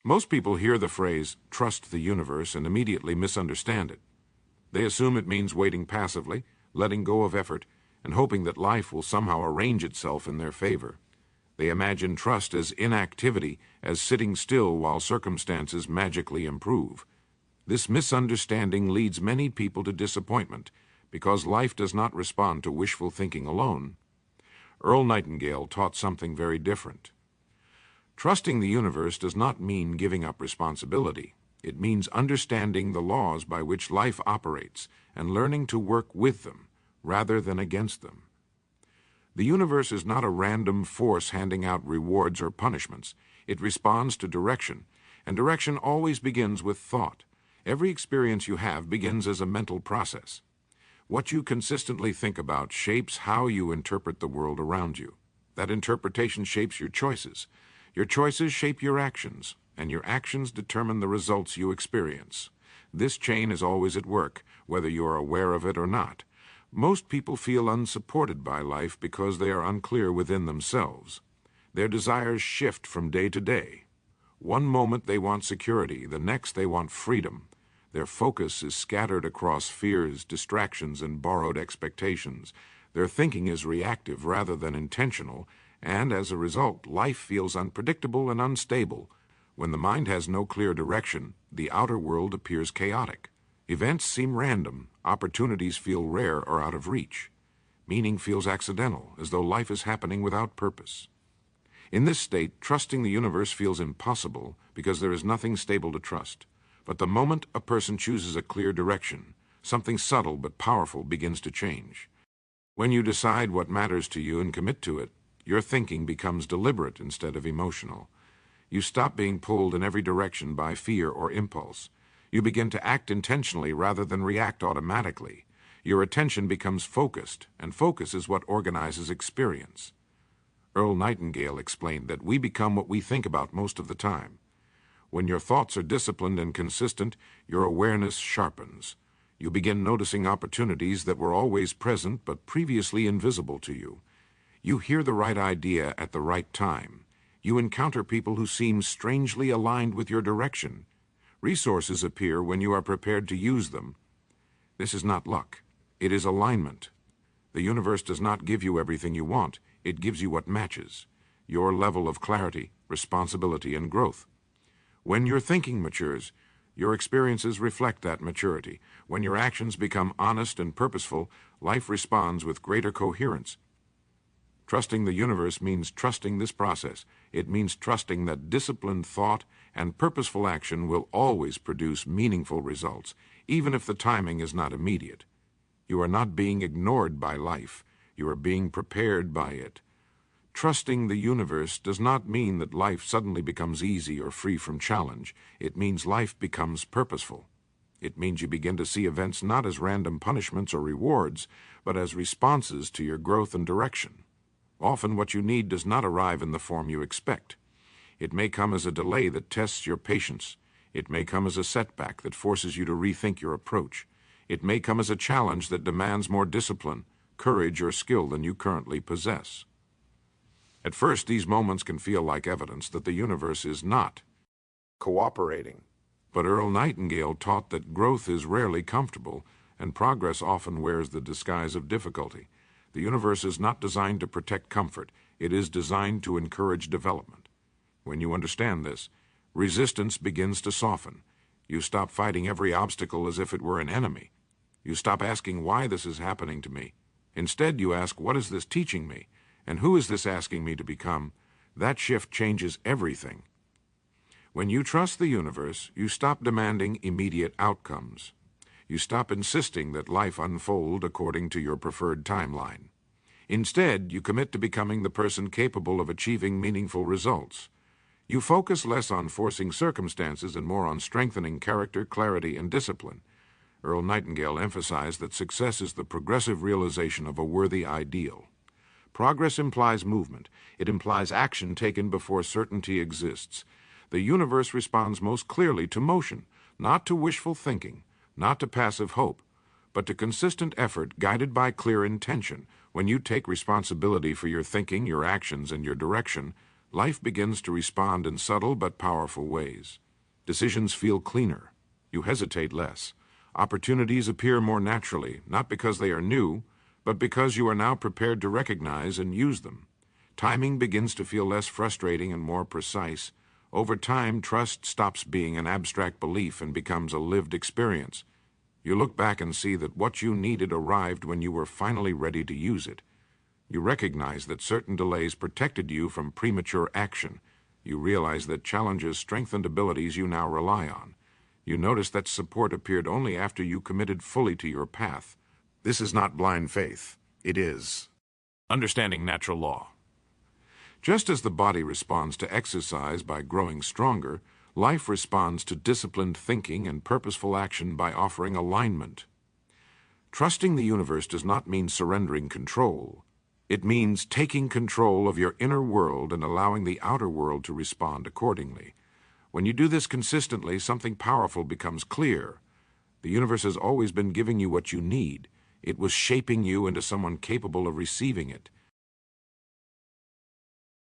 Most people hear the phrase, trust the universe, and immediately misunderstand it. They assume it means waiting passively, letting go of effort, and hoping that life will somehow arrange itself in their favor. They imagine trust as inactivity, as sitting still while circumstances magically improve. This misunderstanding leads many people to disappointment, because life does not respond to wishful thinking alone. Earl Nightingale taught something very different. Trusting the universe does not mean giving up responsibility. It means understanding the laws by which life operates and learning to work with them rather than against them. The universe is not a random force handing out rewards or punishments. It responds to direction, and direction always begins with thought. Every experience you have begins as a mental process. What you consistently think about shapes how you interpret the world around you. That interpretation shapes your choices. Your choices shape your actions, and your actions determine the results you experience. This chain is always at work, whether you are aware of it or not. Most people feel unsupported by life because they are unclear within themselves. Their desires shift from day to day. One moment they want security, the next they want freedom. Their focus is scattered across fears, distractions, and borrowed expectations. Their thinking is reactive rather than intentional, and as a result, life feels unpredictable and unstable. When the mind has no clear direction, the outer world appears chaotic. Events seem random, opportunities feel rare or out of reach. Meaning feels accidental, as though life is happening without purpose. In this state, trusting the universe feels impossible because there is nothing stable to trust. But the moment a person chooses a clear direction, something subtle but powerful begins to change. When you decide what matters to you and commit to it, your thinking becomes deliberate instead of emotional. You stop being pulled in every direction by fear or impulse. You begin to act intentionally rather than react automatically. Your attention becomes focused, and focus is what organizes experience. Earl Nightingale explained that we become what we think about most of the time. When your thoughts are disciplined and consistent, your awareness sharpens. You begin noticing opportunities that were always present but previously invisible to you. You hear the right idea at the right time. You encounter people who seem strangely aligned with your direction. Resources appear when you are prepared to use them. This is not luck. It is alignment. The universe does not give you everything you want. It gives you what matches your level of clarity, responsibility, and growth. When your thinking matures, your experiences reflect that maturity. When your actions become honest and purposeful, life responds with greater coherence. Trusting the universe means trusting this process. It means trusting that disciplined thought and purposeful action will always produce meaningful results, even if the timing is not immediate. You are not being ignored by life. You are being prepared by it. Trusting the universe does not mean that life suddenly becomes easy or free from challenge. It means life becomes purposeful. It means you begin to see events not as random punishments or rewards, but as responses to your growth and direction. Often what you need does not arrive in the form you expect. It may come as a delay that tests your patience. It may come as a setback that forces you to rethink your approach. It may come as a challenge that demands more discipline, courage, or skill than you currently possess. At first, these moments can feel like evidence that the universe is not cooperating. But Earl Nightingale taught that growth is rarely comfortable, and progress often wears the disguise of difficulty. The universe is not designed to protect comfort. It is designed to encourage development. When you understand this, resistance begins to soften. You stop fighting every obstacle as if it were an enemy. You stop asking why this is happening to me. Instead, you ask, what is this teaching me? And who is this asking me to become? That shift changes everything. When you trust the universe, you stop demanding immediate outcomes. You stop insisting that life unfold according to your preferred timeline. Instead, you commit to becoming the person capable of achieving meaningful results. You focus less on forcing circumstances and more on strengthening character, clarity, and discipline. Earl Nightingale emphasized that success is the progressive realization of a worthy ideal. Progress implies movement. It implies action taken before certainty exists. The universe responds most clearly to motion, not to wishful thinking, not to passive hope, but to consistent effort guided by clear intention. When you take responsibility for your thinking, your actions, and your direction, life begins to respond in subtle but powerful ways. Decisions feel cleaner. You hesitate less. Opportunities appear more naturally, not because they are new, but because you are now prepared to recognize and use them. Timing begins to feel less frustrating and more precise. Over time, trust stops being an abstract belief and becomes a lived experience. You look back and see that what you needed arrived when you were finally ready to use it. You recognize that certain delays protected you from premature action. You realize that challenges strengthened abilities you now rely on. You notice that support appeared only after you committed fully to your path. This is not blind faith. It is understanding natural law. Just as the body responds to exercise by growing stronger, life responds to disciplined thinking and purposeful action by offering alignment. Trusting the universe does not mean surrendering control. It means taking control of your inner world and allowing the outer world to respond accordingly. When you do this consistently, something powerful becomes clear. The universe has always been giving you what you need. It was shaping you into someone capable of receiving it.